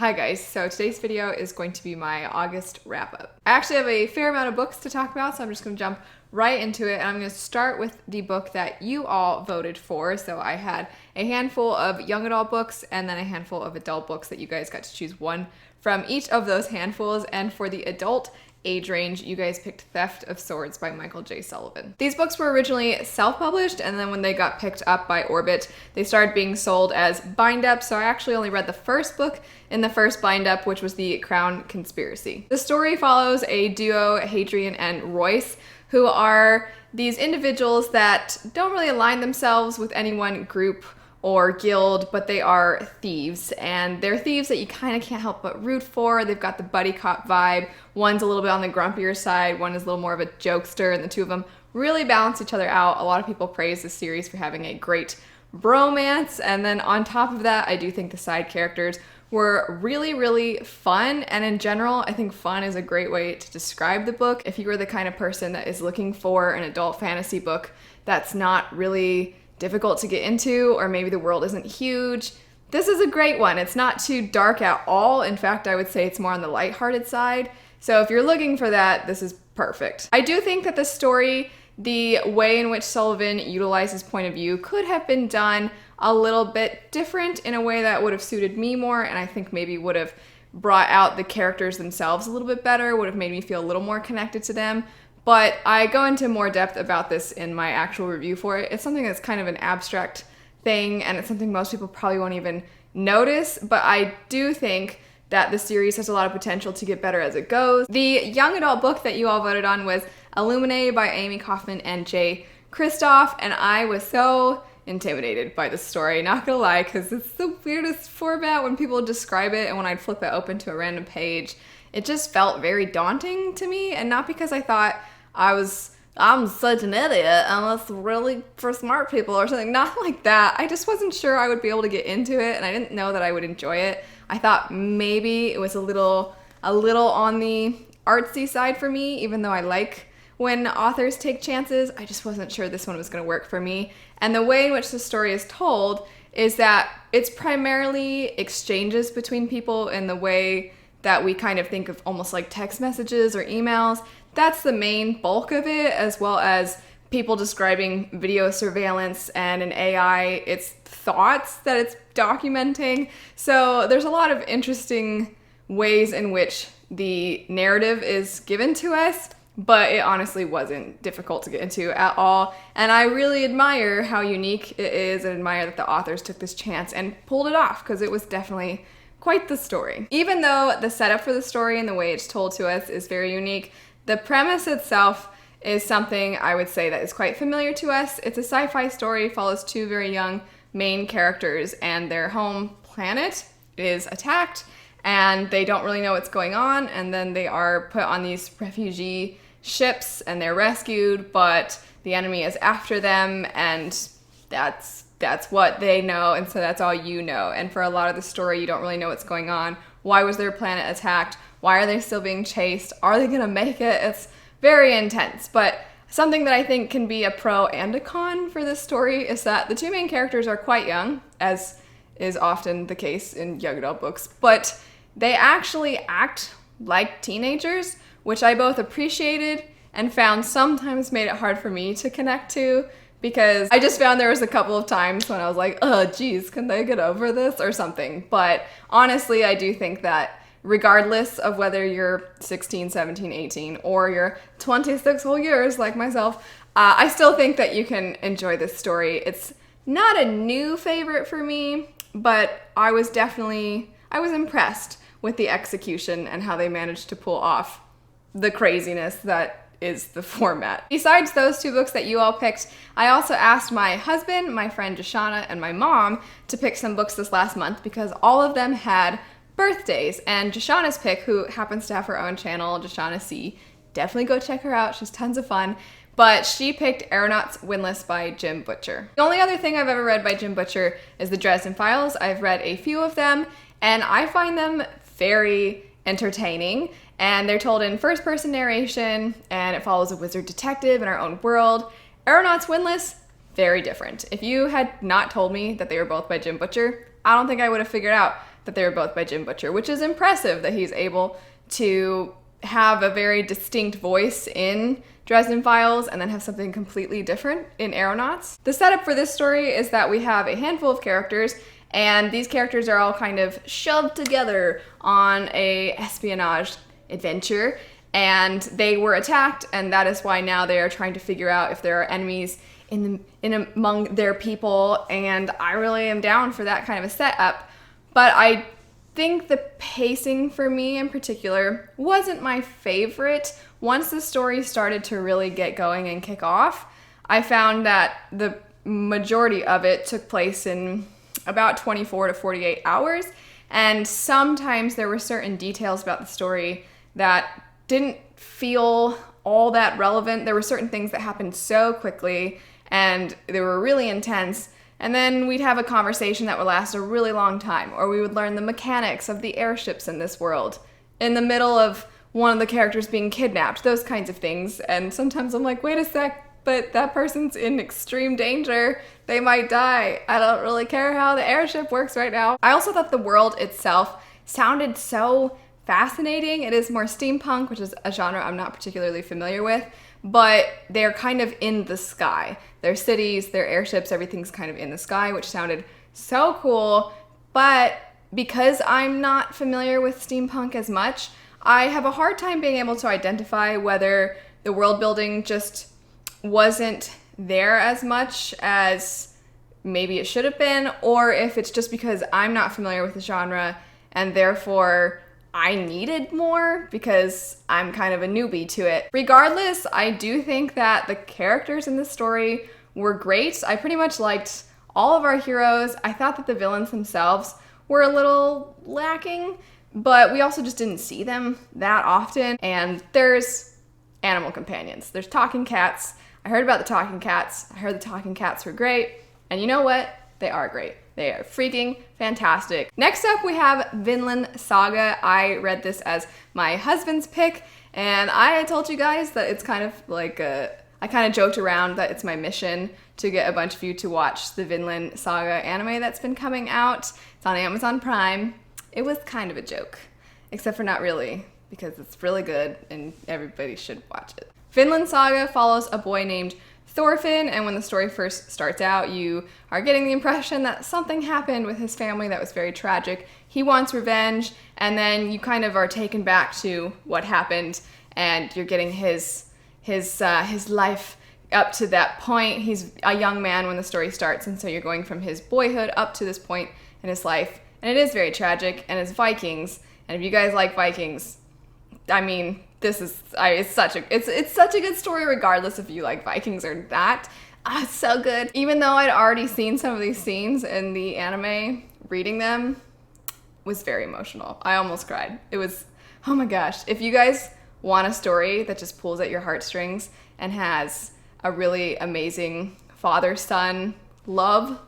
Hi guys, so today's video is going to be my August wrap up. I actually have a fair amount of books to talk about, so I'm just going to jump right into it. And I'm going to start with the book that you all voted for. So I had a handful of young adult books and then a handful of adult books that you guys got to choose one from each of those handfuls. And for the adult age range, you guys picked Theft of Swords by Michael J. Sullivan. These books were originally self-published, and then when they got picked up by Orbit, they started being sold as bind-ups, so I actually only read the first book in the first bind-up, which was The Crown Conspiracy. The story follows a duo, Hadrian and Royce, who are these individuals that don't really align themselves with any one group or guild, but they are thieves, and they're thieves that you kind of can't help but root for. They've got the buddy cop vibe. One's a little bit on the grumpier side, one is a little more of a jokester, and the two of them really balance each other out. A lot of people praise this series for having a great bromance, and then on top of that, I do think the side characters were really, really fun, and in general, I think fun is a great way to describe the book. If you are the kind of person that is looking for an adult fantasy book that's not really difficult to get into, or maybe the world isn't huge, this is a great one. It's not too dark at all. In fact, I would say it's more on the lighthearted side. So if you're looking for that, this is perfect. I do think that the story, the way in which Sullivan utilized his point of view, could have been done a little bit different in a way that would have suited me more, and I think maybe would have brought out the characters themselves a little bit better, would have made me feel a little more connected to them. But I go into more depth about this in my actual review for it. It's something that's kind of an abstract thing, and it's something most people probably won't even notice, but I do think that the series has a lot of potential to get better as it goes. The young adult book that you all voted on was Illuminae by Amy Kaufman and Jay Kristoff, and I was so intimidated by the story, not gonna lie, because it's the weirdest format when people describe it, and when I'd flip it open to a random page, it just felt very daunting to me, and not because I thought I'm such an idiot and it's really for smart people or something, not like that. I just wasn't sure I would be able to get into it, and I didn't know that I would enjoy it. I thought maybe it was a little on the artsy side for me, even though I like when authors take chances. I just wasn't sure this one was going to work for me. And the way in which the story is told is that it's primarily exchanges between people in the way that we kind of think of almost like text messages or emails. That's the main bulk of it, as well as people describing video surveillance and an AI, its thoughts that it's documenting. So there's a lot of interesting ways in which the narrative is given to us, but it honestly wasn't difficult to get into at all. And I really admire how unique it is, and admire that the authors took this chance and pulled it off, because it was definitely quite the story. Even though the setup for the story and the way it's told to us is very unique, the premise itself is something I would say that is quite familiar to us. It's a sci-fi story, follows two very young main characters, and their home planet is attacked, and they don't really know what's going on, and then they are put on these refugee ships, and they're rescued, but the enemy is after them, and that's what they know, and so that's all you know. And for a lot of the story, you don't really know what's going on. Why was their planet attacked? Why are they still being chased? Are they gonna make it? It's very intense, but something that I think can be a pro and a con for this story is that the two main characters are quite young, as is often the case in young adult books, but they actually act like teenagers, which I both appreciated and found sometimes made it hard for me to connect to, because I just found there was a couple of times when I was like, oh geez, can they get over this or something? But honestly, I do think that regardless of whether you're 16, 17, 18, or you're 26 whole years like myself, I still think that you can enjoy this story. It's not a new favorite for me, but I was impressed with the execution and how they managed to pull off the craziness that is the format. Besides those two books that you all picked, I also asked my husband, my friend Joshana, and my mom to pick some books this last month, because all of them had birthdays. And Joshana's pick, who happens to have her own channel, Joshana C, definitely go check her out, she's tons of fun, but she picked Aeronauts Windlass by Jim Butcher. The only other thing I've ever read by Jim Butcher is the Dresden Files. I've read a few of them, and I find them very entertaining, and they're told in first-person narration, and it follows a wizard detective in our own world. Aeronauts Windlass, very different. If you had not told me that they were both by Jim Butcher, I don't think I would have figured out that they were both by Jim Butcher, which is impressive that he's able to have a very distinct voice in Dresden Files and then have something completely different in Aeronauts. The setup for this story is that we have a handful of characters, and these characters are all kind of shoved together on a espionage adventure, and they were attacked, and that is why now they are trying to figure out if there are enemies among their people, and I really am down for that kind of a setup. But I think the pacing for me in particular wasn't my favorite. Once the story started to really get going and kick off, I found that the majority of it took place in about 24 to 48 hours, and sometimes there were certain details about the story that didn't feel all that relevant. There were certain things that happened so quickly and they were really intense, and then we'd have a conversation that would last a really long time, or we would learn the mechanics of the airships in this world in the middle of one of the characters being kidnapped, those kinds of things. And sometimes I'm like, wait a sec, but that person's in extreme danger. They might die. I don't really care how the airship works right now. I also thought the world itself sounded so fascinating. It is more steampunk, which is a genre I'm not particularly familiar with, but they're kind of in the sky. Their cities, their airships, everything's kind of in the sky, which sounded so cool. But because I'm not familiar with steampunk as much, I have a hard time being able to identify whether the world building just wasn't there as much as maybe it should have been, or if it's just because I'm not familiar with the genre and therefore I needed more because I'm kind of a newbie to it. Regardless, I do think that the characters in this story were great. I pretty much liked all of our heroes. I thought that the villains themselves were a little lacking, but we also just didn't see them that often. And there's animal companions. There's talking cats. I heard about the talking cats. I heard the talking cats were great. And you know what? They are great. They are freaking fantastic. Next up, we have Vinland Saga. I read this as my husband's pick, and I told you guys that it's kind of like I kind of joked around that it's my mission to get a bunch of you to watch the Vinland Saga anime that's been coming out. It's on Amazon Prime. It was kind of a joke, except for not really, because it's really good and everybody should watch it. Vinland Saga follows a boy named Thorfinn, and when the story first starts out, you are getting the impression that something happened with his family that was very tragic. He wants revenge, and then you kind of are taken back to what happened, and you're getting his life up to that point. He's a young man when the story starts, and so you're going from his boyhood up to this point in his life, and it is very tragic, and it's Vikings, and if you guys like Vikings, I mean, it's such a good story regardless if you like Vikings or not. It's so good. Even though I'd already seen some of these scenes in the anime, reading them was very emotional. I almost cried. It was, oh my gosh. If you guys want a story that just pulls at your heartstrings and has a really amazing father-son love,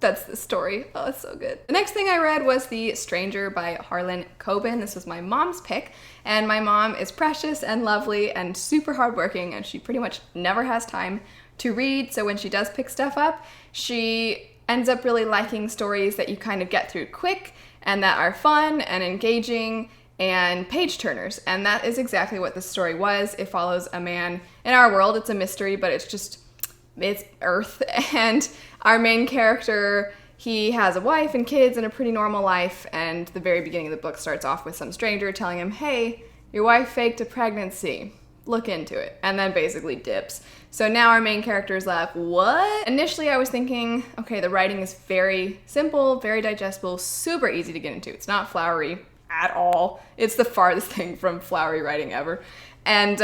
that's the story. Oh, it's so good. The next thing I read was The Stranger by Harlan Coben. This was my mom's pick, and my mom is precious and lovely and super hardworking, and she pretty much never has time to read, so when she does pick stuff up, she ends up really liking stories that you kind of get through quick and that are fun and engaging and page turners, and that is exactly what this story was. It follows a man in our world. It's a mystery, but it's Earth, and our main character, he has a wife and kids and a pretty normal life, and the very beginning of the book starts off with some stranger telling him, hey, your wife faked a pregnancy, look into it, and then basically dips. So now our main character is like, what? Initially I was thinking, okay, the writing is very simple, very digestible, super easy to get into. It's not flowery at all. It's the farthest thing from flowery writing ever. And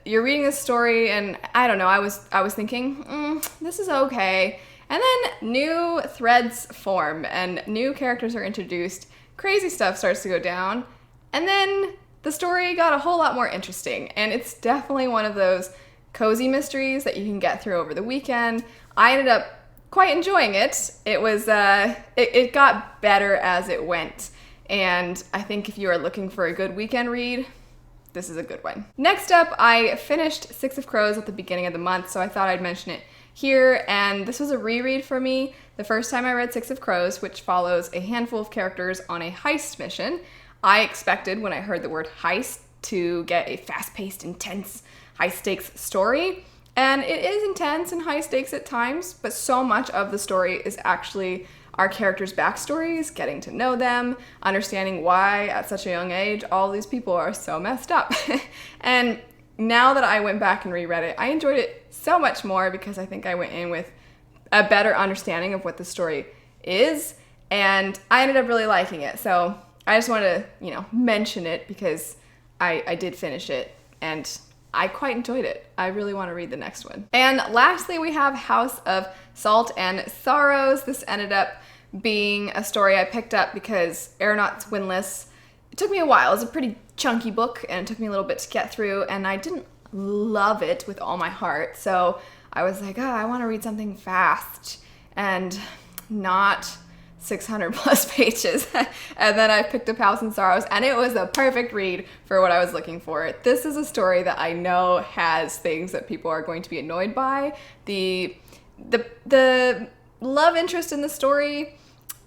you're reading this story, and I don't know, I was thinking, this is okay. And then new threads form, and new characters are introduced, crazy stuff starts to go down, and then the story got a whole lot more interesting, and it's definitely one of those cozy mysteries that you can get through over the weekend. I ended up quite enjoying it. It was, it got better as it went, and I think if you are looking for a good weekend read, this is a good one. Next up, I finished Six of Crows at the beginning of the month, so I thought I'd mention it here, and this was a reread for me. The first time I read Six of Crows, which follows a handful of characters on a heist mission. I expected, when I heard the word heist, to get a fast-paced, intense, high-stakes story. And it is intense and high stakes at times, but so much of the story is actually our characters' backstories, getting to know them, understanding why at such a young age all these people are so messed up. And now that I went back and reread it, I enjoyed it so much more because I think I went in with a better understanding of what the story is, and I ended up really liking it. So I just wanted to, mention it because I did finish it, and I quite enjoyed it. I really want to read the next one. And lastly, we have House of Salt and Sorrows. This ended up being a story I picked up because Aeronauts Windlass, it took me a while. It was a pretty chunky book, and it took me a little bit to get through, and I didn't love it with all my heart. So I was like, I want to read something fast and not 600 plus pages. And then I picked up House and Sorrows, and it was a perfect read for what I was looking for. This is a story that I know has things that people are going to be annoyed by. The love interest in the story,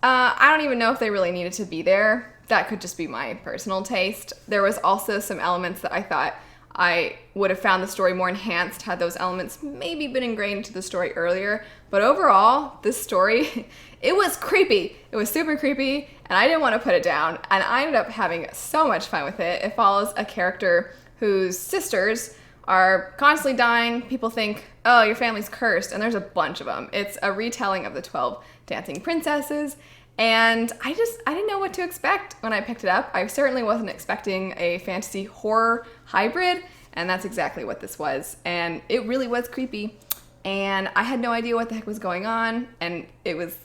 I don't even know if they really needed to be there. That could just be my personal taste. There was also some elements that I thought I would have found the story more enhanced had those elements maybe been ingrained into the story earlier. But overall, this story, it was creepy. It was super creepy, and I didn't want to put it down. And I ended up having so much fun with it. It follows a character whose sisters are constantly dying. People think, oh, your family's cursed, and there's a bunch of them. It's a retelling of the 12 Dancing Princesses, and I didn't know what to expect when I picked it up. I certainly wasn't expecting a fantasy horror hybrid, and that's exactly what this was. And it really was creepy, and I had no idea what the heck was going on, and it was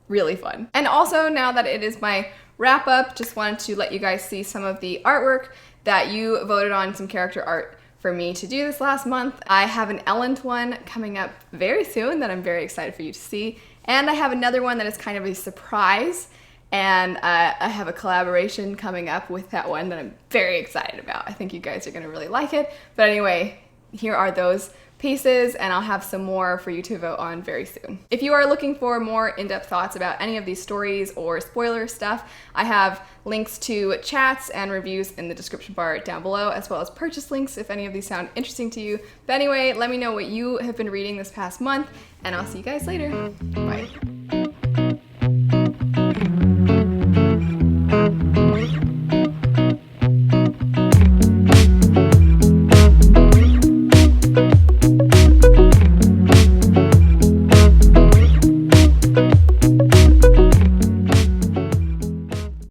really fun. And also, now that it is my wrap up, just wanted to let you guys see some of the artwork that you voted on, some character art for me to do this last month. I have an Ellen one coming up very soon that I'm very excited for you to see. And I have another one that is kind of a surprise, and I have a collaboration coming up with that one that I'm very excited about. I think you guys are gonna really like it. But anyway, here are those pieces, and I'll have some more for you to vote on very soon. If you are looking for more in-depth thoughts about any of these stories or spoiler stuff, I have links to chats and reviews in the description bar down below, as well as purchase links if any of these sound interesting to you. But anyway, let me know what you have been reading this past month, and I'll see you guys later. Bye.